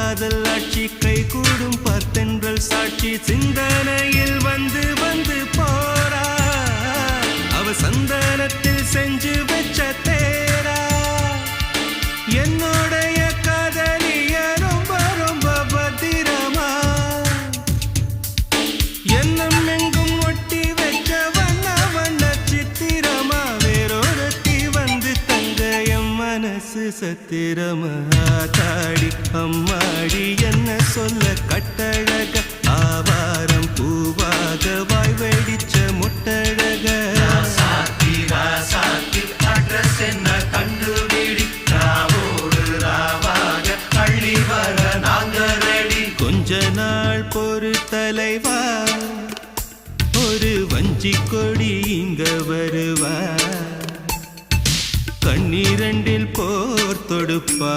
காதல் ஆட்சி கை கூடும் பார்த்தென்றல் சாட்சி சிந்தனையில் வந்து வந்து போறா அவ சந்தனத்தில் செஞ்சு வச்ச தேரா என்னுடைய காதலிய ரொம்ப ரொம்ப பத்திரமா என்னும் எங்கும் ஒட்டி வச்ச வண்ண வண்ண சித்திரமா வேறொருத்தி வந்து தங்க என் மனசு சத்திரமா தாடி அம்மாடி என்ன சொல்ல கட்டழக ஆவாரம் பூவாக வாய் வெடிச்ச முட்டழக அட்ரஸ் என்ன கண்டுபிடி ராவோடு ராவாக அள்ளி வர நாங்க ரெடி கொஞ்ச நாள் பொறு தலைவா ஒரு வஞ்சி கொடி இங்க வருவா கண்ணீரண்டில் போர் தொடுப்பா